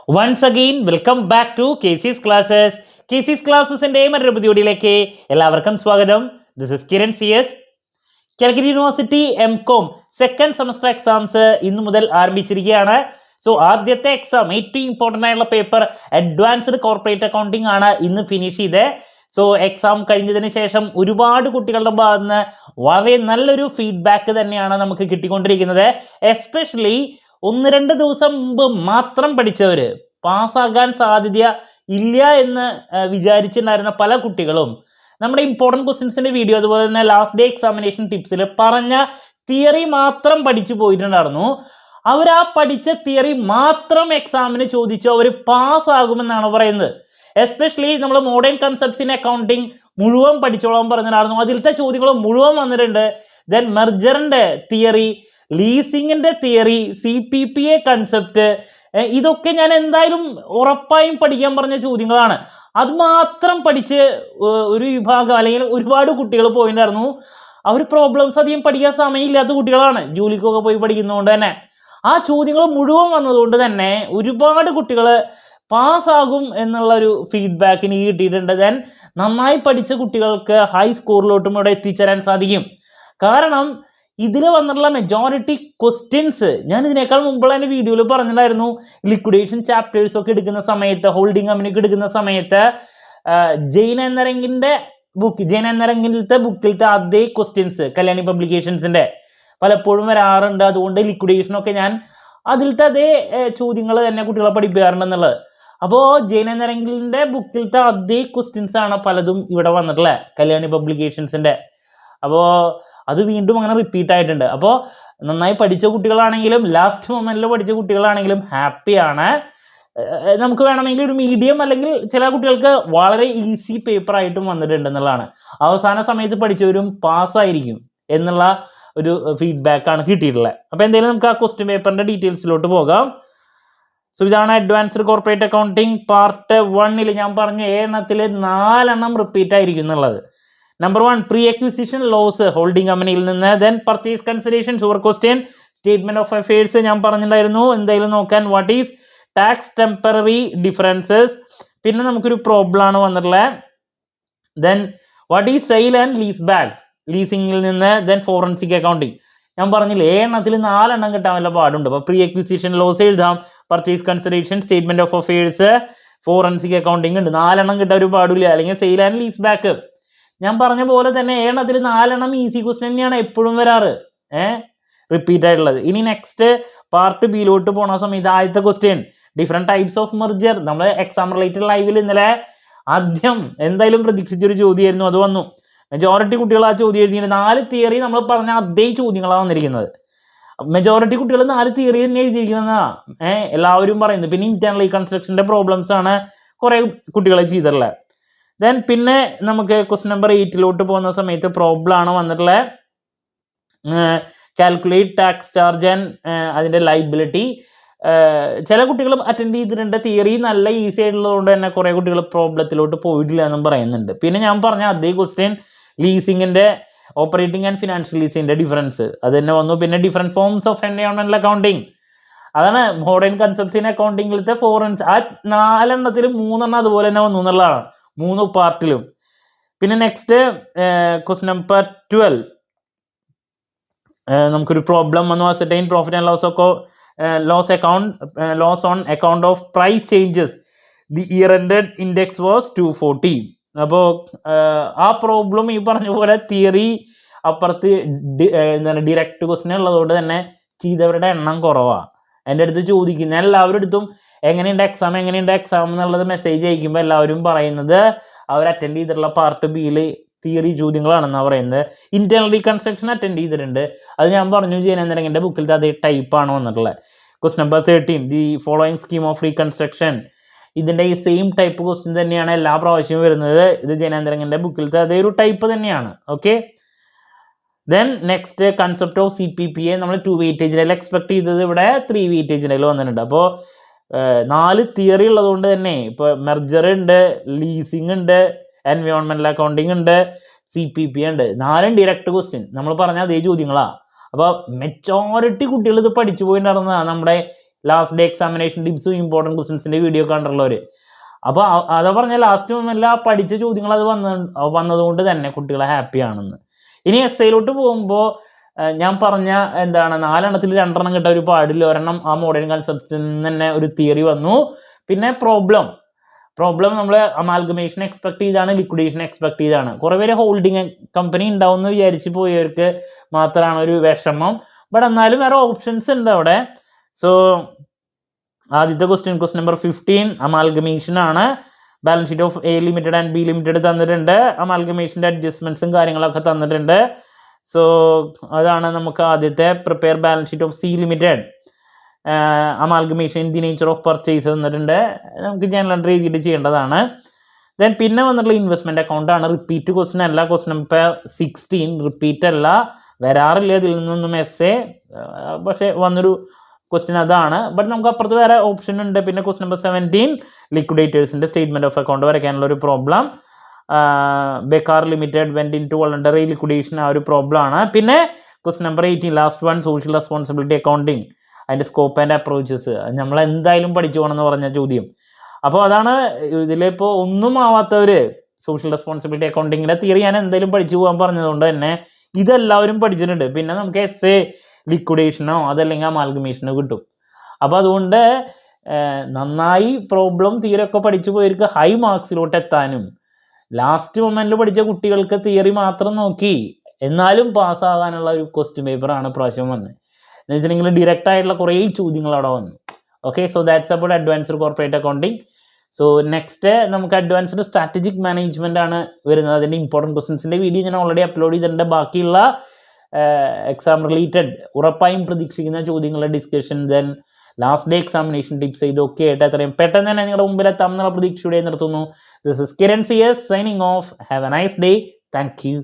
Once again, welcome back to KC's Classes. KC's Classesന്റെ മറ്റൊരു പുതിയയിലേക്ക് എല്ലാവർക്കും സ്വാഗതം. This is Kiran CS. Calicut university M.Com second semester exams ഇന്നു മുതൽ ആരംഭിച്ചിരിക്കുകയാണ്. സോ ആദ്യത്തെ എക്സാം ഏറ്റവും ഇമ്പോർട്ടൻ്റ് ആയിട്ടുള്ള പേപ്പർ അഡ്വാൻസ്ഡ് കോർപ്പറേറ്റ് അക്കൗണ്ടിങ് ആണ് ഇന്ന് ഫിനിഷ് ചെയ്തത്. സോ എക്സാം കഴിഞ്ഞതിന് ശേഷം ഒരുപാട് കുട്ടികളുടെ ഭാഗത്ത് നിന്ന് വളരെ നല്ലൊരു ഫീഡ്ബാക്ക് തന്നെയാണ് നമുക്ക് കിട്ടിക്കൊണ്ടിരിക്കുന്നത്. എസ്പെഷ്യലി 1-2 ദിവസം മുമ്പ് മാത്രം പഠിച്ചവർ പാസ്സാകാൻ സാധ്യത ഇല്ല എന്ന് വിചാരിച്ചിട്ടുണ്ടായിരുന്ന പല കുട്ടികളും നമ്മുടെ ഇമ്പോർട്ടൻറ്റ് ക്വസ്റ്റ്യൻസിൻ്റെ വീഡിയോ അതുപോലെ തന്നെ ലാസ്റ്റ് ഡേ എക്സാമിനേഷൻ ടിപ്സിൽ പറഞ്ഞ തിയറി മാത്രം പഠിച്ചു പോയിട്ടുണ്ടായിരുന്നു. അവർ ആ പഠിച്ച തിയറി മാത്രം എക്സാമിന് ചോദിച്ചു അവർ പാസ്സാകുമെന്നാണ് പറയുന്നത്. എസ്പെഷ്യലി നമ്മൾ മോഡേൺ കൺസെപ്റ്റ്സ് ഇൻ അക്കൗണ്ടിങ് മുഴുവൻ പഠിച്ചോളാൻ പറഞ്ഞിട്ടുണ്ടായിരുന്നു. അതിലത്തെ ചോദ്യങ്ങൾ മുഴുവൻ വന്നിട്ടുണ്ട്. ദെൻ മെർജറിൻ്റെ തിയറി, ലീസിങ്ങിൻ്റെ തിയറി, CPPA കൺസെപ്റ്റ്, ഇതൊക്കെ ഞാൻ എന്തായാലും ഉറപ്പായും പഠിക്കാൻ പറഞ്ഞ ചോദ്യങ്ങളാണ്. അത് മാത്രം പഠിച്ച് ഒരു വിഭാഗം അല്ലെങ്കിൽ ഒരുപാട് കുട്ടികൾ പോയിട്ടുണ്ടായിരുന്നു. അവർ പ്രോബ്ലംസ് അധികം പഠിക്കാൻ സമയമില്ലാത്ത കുട്ടികളാണ്, ജോലിക്കൊക്കെ പോയി പഠിക്കുന്നതുകൊണ്ട് തന്നെ. ആ ചോദ്യങ്ങൾ മുഴുവൻ വന്നതുകൊണ്ട് തന്നെ ഒരുപാട് കുട്ടികൾ പാസ്സാകും എന്നുള്ളൊരു ഫീഡ്ബാക്ക് എനിക്ക് കിട്ടിയിട്ടുണ്ട്. ദെൻ നന്നായി പഠിച്ച കുട്ടികൾക്ക് ഹൈ സ്കോറിലോട്ടും ഇവിടെ എത്തിച്ചേരാൻ സാധിക്കും. കാരണം ഇതിൽ വന്നിട്ടുള്ള മെജോറിറ്റി ക്വസ്റ്റ്യൻസ് ഞാൻ ഇതിനേക്കാൾ മുമ്പുള്ള എൻ്റെ വീഡിയോയിൽ പറഞ്ഞിട്ടുണ്ടായിരുന്നു. ലിക്വിഡേഷൻ ചാപ്റ്റേഴ്സൊക്കെ എടുക്കുന്ന സമയത്ത്, ഹോൾഡിംഗ് കമ്പനിക്ക് എടുക്കുന്ന സമയത്ത് ജെയിൻ എന്നരങ്കിൻ്റെ ബുക്കിലത്തെ അതേ ക്വസ്റ്റ്യൻസ് കല്യാണി പബ്ലിക്കേഷൻസിൻ്റെ പലപ്പോഴും വരാറുണ്ട്. അതുകൊണ്ട് ലിക്വിഡേഷനൊക്കെ ഞാൻ അതിലത്തെ അതേ ചോദ്യങ്ങൾ തന്നെ കുട്ടികളെ പഠിപ്പിക്കാറുണ്ടെന്നുള്ളത്. അപ്പോൾ ജെയിൻ എന്നരങ്കിൻ്റെ ബുക്കിലത്തെ അതേ ക്വസ്റ്റ്യൻസ് ആണ് പലതും ഇവിടെ വന്നിട്ടുള്ളത് കല്യാണി പബ്ലിക്കേഷൻസിൻ്റെ. അപ്പോൾ അത് വീണ്ടും അങ്ങനെ റിപ്പീറ്റ് ആയിട്ടുണ്ട്. അപ്പോൾ നന്നായി പഠിച്ച കുട്ടികളാണെങ്കിലും ലാസ്റ്റ് മൊമെൻറ്റിൽ പഠിച്ച കുട്ടികളാണെങ്കിലും ഹാപ്പിയാണ്. നമുക്ക് വേണമെങ്കിൽ ഒരു മീഡിയം അല്ലെങ്കിൽ ചില കുട്ടികൾക്ക് വളരെ ഈസി പേപ്പറായിട്ടും വന്നിട്ടുണ്ട് എന്നുള്ളതാണ്. അവസാന സമയത്ത് പഠിച്ചവരും പാസ്സായിരിക്കും എന്നുള്ള ഒരു ഫീഡ്ബാക്കാണ് കിട്ടിയിട്ടുള്ളത്. അപ്പോൾ എന്തായാലും നമുക്ക് ആ ക്വസ്റ്റ്യൻ പേപ്പറിൻ്റെ ഡീറ്റെയിൽസിലോട്ട് പോകാം. സോ ഇതാണ് അഡ്വാൻസ്ഡ് കോർപ്പറേറ്റ് അക്കൗണ്ടിങ് പാർട്ട് 1. ഞാൻ പറഞ്ഞു 7 റിപ്പീറ്റ് ആയിരിക്കും എന്നുള്ളത്. Number 1 pre acquisition loss holding കമ്പനിയിൽ നിന്ന്. Then purchase consideration sure question. Statement of affairs ഞാൻ പറഞ്ഞിട്ടുണ്ടായിരുന്നു എന്തായാലും നോക്കാൻ. What is tax temporary differences. പിന്നെ നമുക്കൊരു പ്രോബ്ലം ആണ് വന്നിട്ടുള്ളത്. Then what is sale and lease back ലീസിങ്ങിൽ നിന്ന്. ദെൻ ഫോറൻസിക് അക്കൗണ്ടിങ് ഞാൻ പറഞ്ഞില്ലേ 4 കിട്ടാൻ വല്ല പാടുണ്ട്. അപ്പോൾ പ്രീ അക്വിസിഷൻ ലോസ് എഴുതാം, purchase consideration, statement of affairs, forensic accounting ഉണ്ട്. 4 കിട്ടാൻ ഒരു പാടില്ല. അല്ലെങ്കിൽ സെയിൽ ആൻഡ് ലീസ് ബാക്ക് ഞാൻ പറഞ്ഞ പോലെ തന്നെ 4 ഈസി ക്വസ്റ്റ്യൻ തന്നെയാണ് എപ്പോഴും വരാറ്, റിപ്പീറ്റ് ആയിട്ടുള്ളത്. ഇനി നെക്സ്റ്റ് പാർട്ട് ബിയിലോട്ട് പോണ സമയത്ത് ആദ്യത്തെ question different types of merger. നമ്മൾ എക്സാം റിലേറ്റഡ് ലൈവിൽ ഇന്നലെ ആദ്യം എന്തായാലും പ്രതീക്ഷിച്ചൊരു ചോദ്യമായിരുന്നു, അത് വന്നു. മെജോറിറ്റി കുട്ടികൾ ആ ചോദ്യം എഴുതിയത് 4 തിയറി നമ്മൾ പറഞ്ഞ അതേ ചോദ്യങ്ങളാണ് വന്നിരിക്കുന്നത്. മെജോറിറ്റി കുട്ടികൾ 4 തിയറി തന്നെ എഴുതിയിരിക്കുന്നതാണ് എല്ലാവരും പറയുന്നത്. പിന്നെ ഇന്റേണൽ റീകൺസ്ട്രക്ഷൻ്റെ പ്രോബ്ലംസ് ആണ് കുറേ കുട്ടികളെ ചെയ്തിട്ടുള്ളത്. ദെൻ പിന്നെ നമുക്ക് ക്വസ്റ്റ്യൻ നമ്പർ 8 പോകുന്ന സമയത്ത് പ്രോബ്ലം ആണ് വന്നിട്ടുള്ളത്. കാൽക്കുലേറ്റ് ടാക്സ് ചാർജ് ആൻഡ് അതിൻ്റെ ലൈബിലിറ്റി. ചില കുട്ടികളും അറ്റൻഡ് ചെയ്തിട്ടുണ്ട്. തിയറി നല്ല ഈസി ആയിട്ടുള്ളതുകൊണ്ട് തന്നെ കുറേ കുട്ടികൾ പ്രോബ്ലത്തിലോട്ട് പോയിട്ടില്ല എന്നും പറയുന്നുണ്ട്. പിന്നെ ഞാൻ പറഞ്ഞ അതേ ക്വസ്റ്റ്യൻ ലീസിങ്ങിൻ്റെ ഓപ്പറേറ്റിംഗ് ആൻഡ് ഫിനാൻഷ്യൽ ലീസിങ്ങിൻ്റെ ഡിഫറൻസ് അത് തന്നെ വന്നു. പിന്നെ different forms of environmental accounting, അതാണ് മോഡേൺ കൺസെപ്റ്റ്സ് ഇൻ അക്കൗണ്ടിങ്ങിലത്തെ ഫോറൻസ്. ആ 4 3 അതുപോലെ തന്നെ വന്നു എന്നുള്ളതാണ് 3 പാർട്ടിലും. പിന്നെ നെക്സ്റ്റ് ക്വസ്റ്റ്യൻ നമ്പർ 12 നമുക്കൊരു പ്രോബ്ലം വന്നു. Ascertain profit and loss on account of price changes. The year ended index was 240. അപ്പോൾ ആ പ്രോബ്ലം ഈ പറഞ്ഞ പോലെ തിയറി അപ്പുറത്ത് എന്താണ് ഡിറക്റ്റ് ക്വസ്റ്റ്യൻ ഉള്ളതുകൊണ്ട് തന്നെ ചെയ്തവരുടെ എണ്ണം കുറവാണ്. എൻ്റെ അടുത്ത് ചോദിക്കുന്ന എല്ലാവരുടെ അടുത്തും എങ്ങനെയുണ്ട് എക്സാം എന്നുള്ളത് മെസ്സേജ് അയക്കുമ്പോൾ എല്ലാവരും പറയുന്നത് അവർ അറ്റൻഡ് ചെയ്തിട്ടുള്ള പാർട്ട് ബിയിൽ തിയറി ചോദ്യങ്ങളാണെന്നാണ് പറയുന്നത്. ഇന്റേണൽ റീകൺസ്ട്രക്ഷൻ അറ്റൻഡ് ചെയ്തിട്ടുണ്ട്. അത് ഞാൻ പറഞ്ഞു ജയനേന്ദ്രൻ്റെ ബുക്കിലത്തെ അതേ ടൈപ്പാണ് വന്നിട്ടുള്ളത്. Question number 13 the following scheme of reconstruction. ഇതിൻ്റെ ഈ സെയിം ടൈപ്പ് ക്വസ്റ്റ്യൻ തന്നെയാണ് എല്ലാ പ്രാവശ്യവും വരുന്നത്. ഇത് ജയനേന്ദ്രൻ്റെ ബുക്കിലത്തെ അതേ ഒരു ടൈപ്പ് തന്നെയാണ്. Okay. Then next concept of CPPA നമ്മൾ 2 വെയിറ്റേജിൽ എക്സ്പെക്ട് ചെയ്തത് ഇവിടെ 3 വെയിറ്റേജിൽ വന്നിട്ടുണ്ട്. അപ്പോൾ 4 തിയറി ഉള്ളതുകൊണ്ട് തന്നെ ഇപ്പോൾ മെർജർ ഉണ്ട്, ലീസിങ് ഉണ്ട്, എൻവയോൺമെൻറ്റൽ അക്കൗണ്ടിങ് ഉണ്ട്, CPPA ഉണ്ട്. 4 ഡിറക്റ്റ് ക്വസ്റ്റ്യൻ നമ്മൾ പറഞ്ഞ അതേ ചോദ്യങ്ങളാണ്. അപ്പോൾ മെജോറിറ്റി കുട്ടികൾ ഇത് പഠിച്ചു പോയിട്ടുണ്ടായിരുന്നതാണ്. നമ്മുടെ ലാസ്റ്റ് ഡേ എക്സാമിനേഷൻ ടിപ്സും ഇമ്പോർട്ടൻറ്റ് ക്വസ്റ്റ്യൻസിൻ്റെ വീഡിയോ കണ്ടുള്ളവർ. അപ്പോൾ അതാ പറഞ്ഞാൽ ലാസ്റ്റ് എല്ലാ പഠിച്ച ചോദ്യങ്ങൾ അത് വന്നതുകൊണ്ട് തന്നെ കുട്ടികളെ ഹാപ്പിയാണെന്ന്. ഇനി എസ്സേയിലോട്ട് പോകുമ്പോൾ ഞാൻ പറഞ്ഞ 4 എണ്ണത്തിൽ 2 എണ്ണം കിട്ടാൻ ഒരു പാടില്ല. ഒരെണ്ണം ആ മോഡേൺ കൺസെപ്റ്റ്സിൽ നിന്ന് തന്നെ ഒരു തിയറി വന്നു. പിന്നെ പ്രോബ്ലം നമ്മൾ അമാൽഗമേഷൻ എക്സ്പെക്ട് ചെയ്താണ്, ലിക്വിഡേഷൻ എക്സ്പെക്ട് ചെയ്താണ്. കുറേ പേര് ഹോൾഡിങ് കമ്പനി ഉണ്ടാവും എന്ന് വിചാരിച്ച് പോയവർക്ക് മാത്രമാണ് ഒരു വിഷമം. ബട്ട് എന്നാലും വേറെ ഓപ്ഷൻസ് ഉണ്ട് അവിടെ. സോ ആദ്യത്തെ ക്വസ്റ്റ്യൻ നമ്പർ 15 അമാൽഗമേഷൻ ആണ്. Balance sheet of A limited and B limited തന്നിട്ടുണ്ട്. അമാൽഗമേഷൻ്റെ അഡ്ജസ്റ്റ്മെൻറ്റ്സും കാര്യങ്ങളൊക്കെ തന്നിട്ടുണ്ട്. സോ അതാണ് നമുക്ക് ആദ്യത്തെ prepare balance sheet of C limited. Amalgamation the nature of purchase തന്നിട്ടുണ്ട്. നമുക്ക് ജനറൽ എൻട്രി എഴുതിയിട്ട് ചെയ്യേണ്ടതാണ്. ദെൻ പിന്നെ വന്നിട്ടുള്ള ഇൻവെസ്റ്റ്മെൻറ്റ് അക്കൗണ്ടാണ്. റിപ്പീറ്റ് ക്വസ്റ്റ്യൻ അല്ല. ക്വസ്റ്റ്യൻ നമ്പർ 16 റിപ്പീറ്റ് അല്ല, വരാറില്ല ഇതിൽ നിന്നൊന്നും എസ്സേ, പക്ഷേ വന്നൊരു ക്വസ്റ്റ്യൻ അതാണ്. ബട്ട് നമുക്ക് അപ്പുറത്ത് വേറെ ഓപ്ഷൻ ഉണ്ട്. പിന്നെ ക്വസ്റ്റ്യൻ നമ്പർ 17 ലിക്വിഡേറ്റേഴ്സിൻ്റെ സ്റ്റേറ്റ്മെൻറ്റ് ഓഫ് അക്കൗണ്ട് വരയ്ക്കാനുള്ള ഒരു problem. Becker limited went into voluntary liquidation, ആ ഒരു പ്രോബ്ലം ആണ്. പിന്നെ question number 18 last one social responsibility accounting, അതിൻ്റെ സ്കോപ്പ് ആൻഡ് അപ്രോച്ചസ്. നമ്മൾ എന്തായാലും പഠിച്ചു പോകണമെന്ന് പറഞ്ഞ ചോദ്യം. അപ്പോൾ അതാണ് ഇതിലിപ്പോൾ ഒന്നും ആവാത്തവർ സോഷ്യൽ റെസ്പോൺസിബിലിറ്റി അക്കൗണ്ടിങ്ങിൻ്റെ തിയറി ഞാൻ എന്തായാലും പഠിച്ചു പോകാൻ പറഞ്ഞതുകൊണ്ട് തന്നെ ഇതെല്ലാവരും പഠിച്ചിട്ടുണ്ട്. പിന്നെ നമുക്ക് എസ്സേ ലിക്വിഡേഷനോ അതല്ലെങ്കിൽ അമാൽഗമേഷനോ കിട്ടും. അപ്പോൾ അതുകൊണ്ട് നന്നായി പ്രോബ്ലം തിയറി ഒക്കെ പഠിച്ചു പോയവർക്ക് ഹൈ മാർക്സിലോട്ട് എത്താനും, ലാസ്റ്റ് മൊമെൻറ്റിൽ പഠിച്ച കുട്ടികൾക്ക് തിയറി മാത്രം നോക്കി എന്നാലും പാസ്സാകാനുള്ള ഒരു ക്വസ്റ്റ്യൻ പേപ്പറാണ് പ്രാവശ്യം വന്നത്. എന്ന് വെച്ചിട്ടുണ്ടെങ്കിൽ ഡയറക്റ്റ് ആയിട്ടുള്ള കുറേ ചോദ്യങ്ങൾ അവിടെ വന്നു. Okay, so that's about advanced corporate accounting. So next നമുക്ക് അഡ്വാൻസ്ഡ് സ്ട്രാറ്റജിക് മാനേജ്മെൻറ്റ് ആണ് വരുന്നത്. അതിൻ്റെ ഇമ്പോർട്ടൻറ്റ് ക്വസ്റ്റ്യൻസിൻ്റെ വീഡിയോ ഞാൻ ഓൾറെഡി അപ്ലോഡ് ചെയ്തിട്ടുണ്ട്. ബാക്കിയുള്ള എക്സാം റിലേറ്റഡ് ഉറപ്പായും പ്രതീക്ഷിക്കുന്ന ചോദ്യങ്ങളുടെ discussion, then last day examination tips, ഇതൊക്കെ ആയിട്ട് എത്രയും പെട്ടെന്ന് തന്നെ നിങ്ങളുടെ മുമ്പിൽ എത്താമെന്നുള്ള പ്രതീക്ഷയോടെ നിർത്തുന്നു. This is Kiran CS signing off. Have a nice day. Thank U.